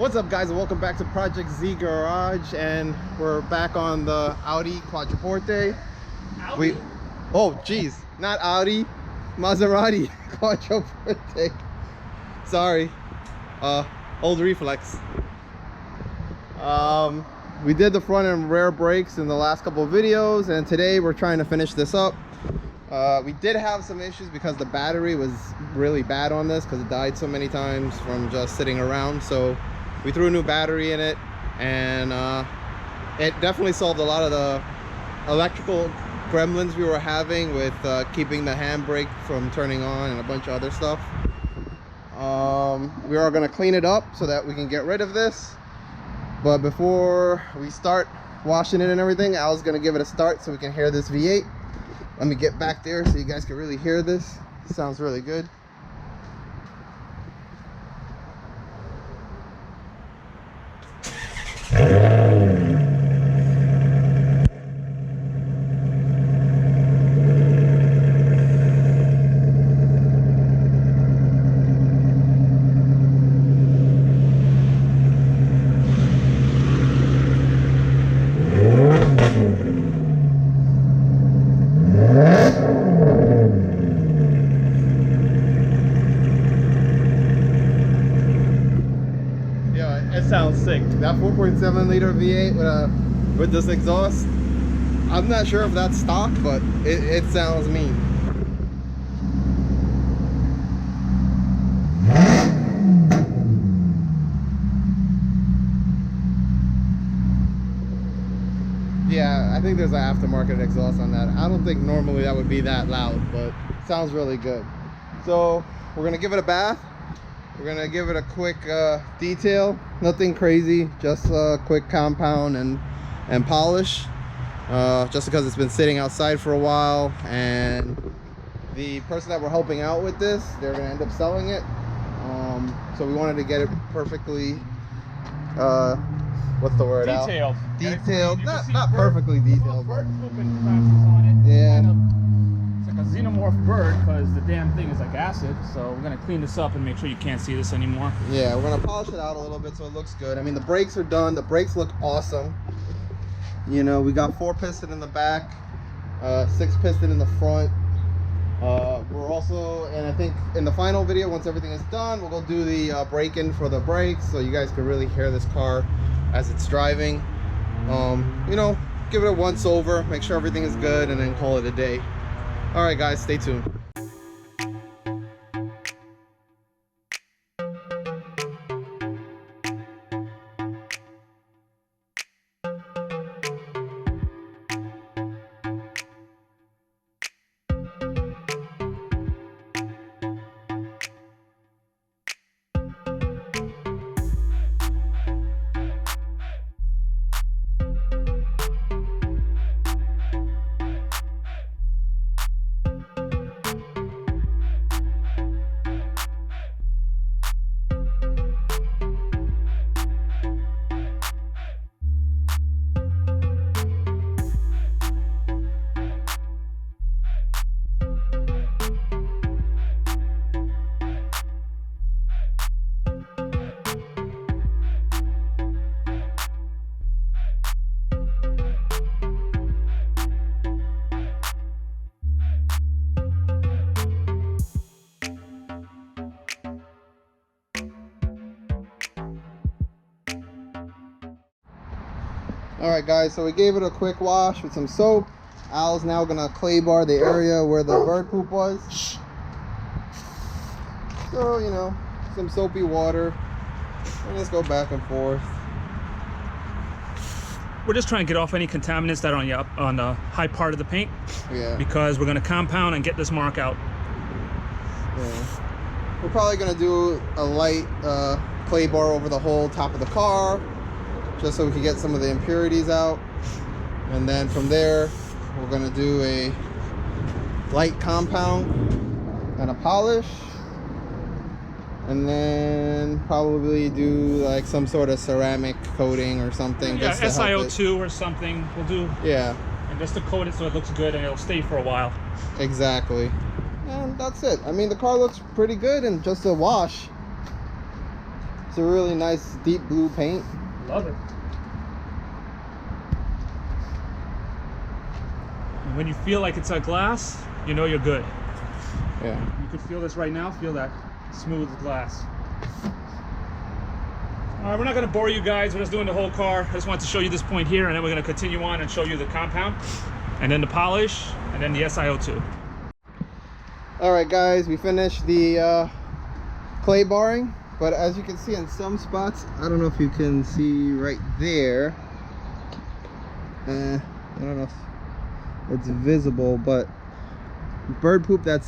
What's up, guys, and welcome back to Project Z Garage, and we're back on the Audi Quattroporte. Audi? Oh geez, not Audi, Maserati Quattroporte. Sorry, old reflex. We did the front and rear brakes in the last couple of videos, and today we're trying to finish this up. We did have some issues because the battery was really bad on this because it died so many times from just sitting around. So we threw a new battery in it, and it definitely solved a lot of the electrical gremlins we were having with keeping the handbrake from turning on and a bunch of other stuff. We are going to clean it up so that we can get rid of this. But before we start washing it and everything, I was going to give it a start so we can hear this V8. Let me get back there so you guys can really hear this. It sounds really good. It sounds sick. That 4.7 liter V8 with this exhaust, I'm not sure if that's stock, but it sounds mean. Yeah, I think there's an aftermarket exhaust on that. I don't think normally that would be that loud, but it sounds really good. So we're gonna give it a bath. We're gonna give it a quick detail, nothing crazy, just a quick compound and polish, just because it's been sitting outside for a while, and the person that we're helping out with this, they're gonna end up selling it. So we wanted to get it perfectly, what's the word? Detailed. Detailed, not perfectly detailed, but yeah. yeah. It's like a xenomorph bird because the damn thing is like acid. So we're gonna clean this up and make sure you can't see this anymore. Yeah, we're gonna polish it out a little bit so it looks good. I mean, the brakes are done. The brakes look awesome. You know, we got 4 piston in the back, 6 piston in the front. We're also, and I think in the final video, once everything is done, we'll go do the break-in for the brakes so you guys can really hear this car as it's driving. You know, give it a once over, make sure everything is good, and then call it a day. All right, guys, stay tuned. All right, guys, so we gave it a quick wash with some soap. Al's now gonna clay bar the area where the bird poop was. So, you know, some soapy water, and just go back and forth. We're just trying to get off any contaminants that are on the high part of the paint. Yeah. Because we're gonna compound and get this mark out. Yeah. We're probably gonna do a light clay bar over the whole top of the car, just so we can get some of the impurities out. And then from there, we're gonna do a light compound and a polish. And then probably do like some sort of ceramic coating or something. Yeah, just to help SiO2 or something we'll do. Yeah. And just to coat it so it looks good and it'll stay for a while. Exactly. And that's it. I mean, the car looks pretty good, and just a wash. It's a really nice deep blue paint. Love it. And when you feel like it's a glass, you know you're good. Yeah. You can feel this right now. Feel that smooth glass. All right, we're not going to bore you guys. We're just doing the whole car. I just wanted to show you this point here, and then we're going to continue on and show you the compound, and then the polish, and then the SiO2. All right, guys, we finished the clay barring, but as you can see in some spots, I don't know if you can see right there. I don't know if it's visible, but bird poop that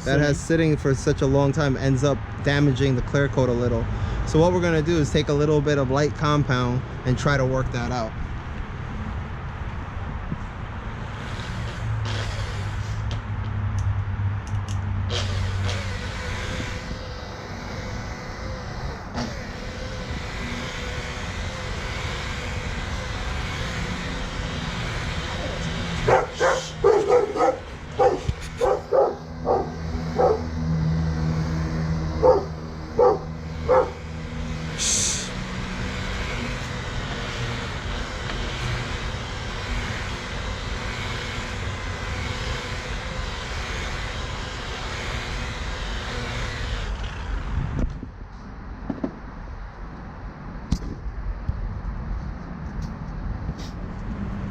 has sitting for such a long time ends up damaging the clear coat a little. So what we're going to do is take a little bit of light compound and try to work that out.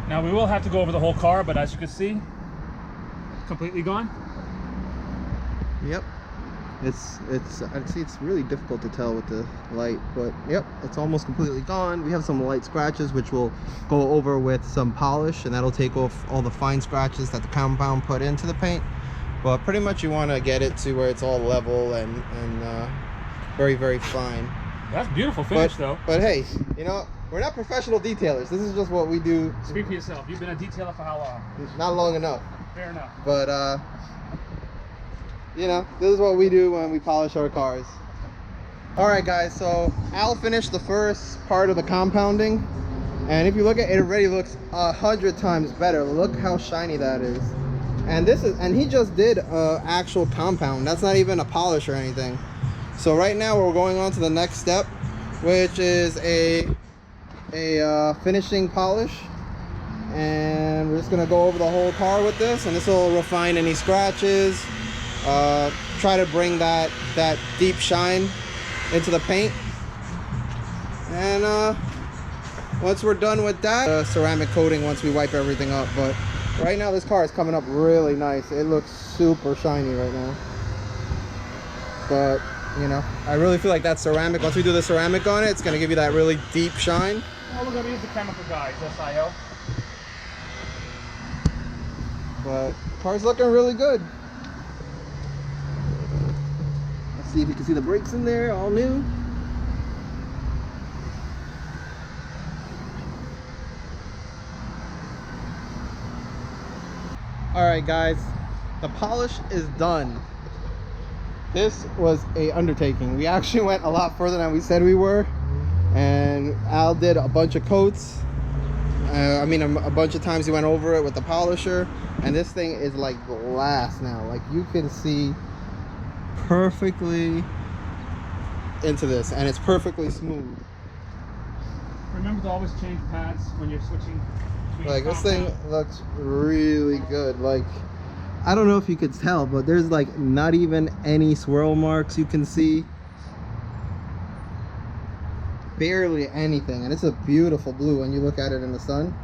Now we will have to go over the whole car, but as you can see, completely gone. Yep. It's really difficult to tell with the light, but yep, it's almost completely gone. We have some light scratches which we'll go over with some polish, and that'll take off all the fine scratches that the compound put into the paint. But pretty much you want to get it to where it's all level and very, very fine. That's beautiful finish, though. But hey, you know, we're not professional detailers. This is just what we do. Speak for yourself. You've been a detailer for how long? Not long enough. Fair enough. But you know, this is what we do when we polish our cars. All right, guys, so Al finished the first part of the compounding, and if you look at it, it already looks 100 times better. Look how shiny that is. And he just did actual compound. That's not even a polish or anything. So right now we're going on to the next step, which is a finishing polish, and we're just gonna go over the whole car with this, and this will refine any scratches, try to bring that deep shine into the paint. And once we're done with that, ceramic coating once we wipe everything up. But right now this car is coming up really nice. It looks super shiny right now. But you know, I really feel like that ceramic, once we do the ceramic on it, it's gonna give you that really deep shine. Well, we're gonna use the chemical guys, SIO. But car's looking really good. Let's see if you can see the brakes in there, all new. All right, guys, the polish is done. This was a undertaking. We actually went a lot further than we said we were, and Al did a bunch of coats. I mean, a bunch of times he went over it with the polisher, and this thing is like glass now. Like, you can see perfectly into this, and it's perfectly smooth. Remember to always change pads when you're switching between Like, this thing compound. looks really good. Like, I don't know if you could tell, but there's like not even any swirl marks you can see. Barely anything, and it's a beautiful blue when you look at it in the sun.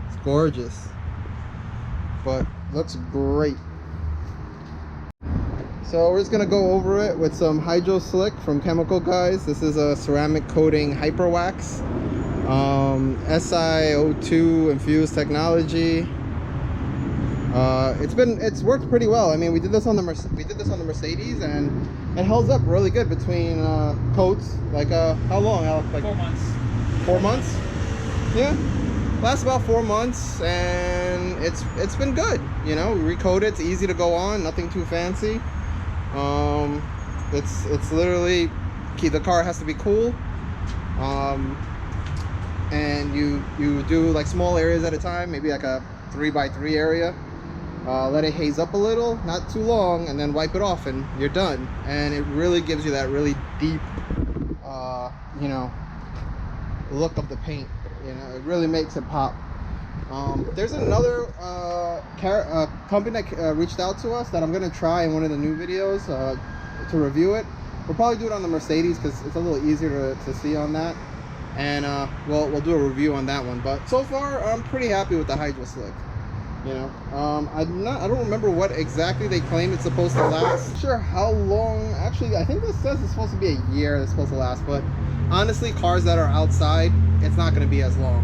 It's gorgeous, but looks great. So we're just gonna go over it with some Hydro Slick from Chemical Guys. This is a ceramic coating hyper wax, SiO2 infused technology. It's worked pretty well. I mean, we did this on the Mercedes, and it holds up really good between coats. Like how long, Alex? Like 4 months. 4 months? Yeah, lasts about 4 months, and it's been good. You know, we recoat it. It's easy to go on. Nothing too fancy. It's literally the car has to be cool. And you do like small areas at a time, maybe like a 3x3 area. Let it haze up a little, not too long, and then wipe it off, and you're done. And it really gives you that really deep you know, look of the paint. You know, it really makes it pop. There's another company that reached out to us that I'm gonna try in one of the new videos to review it. We'll probably do it on the Mercedes because it's a little easier to see on that, and we'll do a review on that one. But so far, I'm pretty happy with the Hydro Slick. You know, I don't remember what exactly they claim it's supposed to last. Not sure how long. Actually, I think this says it's supposed to be a year it's supposed to last, but honestly, cars that are outside, it's not going to be as long.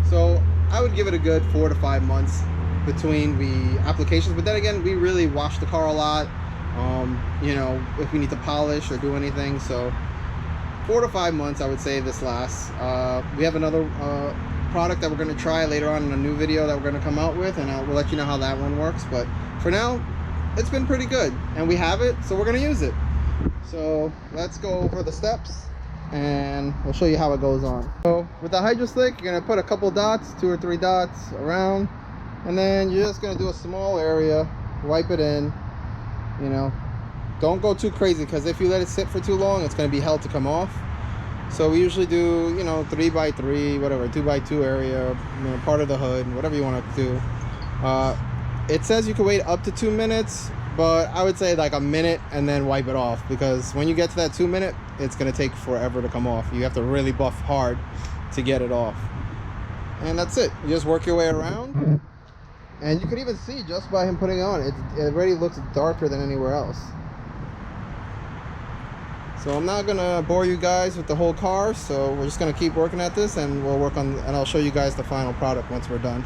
So I would give it a good 4 to 5 months between the applications. But then again, we really wash the car a lot, you know, if we need to polish or do anything. So 4 to 5 months, I would say this lasts. We have another product that we're going to try later on in a new video that we're going to come out with, and we'll let you know how that one works. But for now, it's been pretty good, and we have it, so we're going to use it. So let's go over the steps, and we'll show you how it goes on. So with the Hydro Slick, you're going to put a couple dots, 2 or 3 dots around, and then you're just going to do a small area, wipe it in. You know, don't go too crazy, because if you let it sit for too long, it's going to be hell to come off. So we usually do, you know, 3x3, whatever, 2x2 area, you know, part of the hood, whatever you want to do. It says you can wait up to 2 minutes, but I would say like a minute and then wipe it off, because when you get to that 2 minute, it's going to take forever to come off. You have to really buff hard to get it off. And that's it. You just work your way around, and you can even see just by him putting it on, it already looks darker than anywhere else. So I'm not gonna bore you guys with the whole car, so we're just gonna keep working at this, and we'll work on, and I'll show you guys the final product once we're done.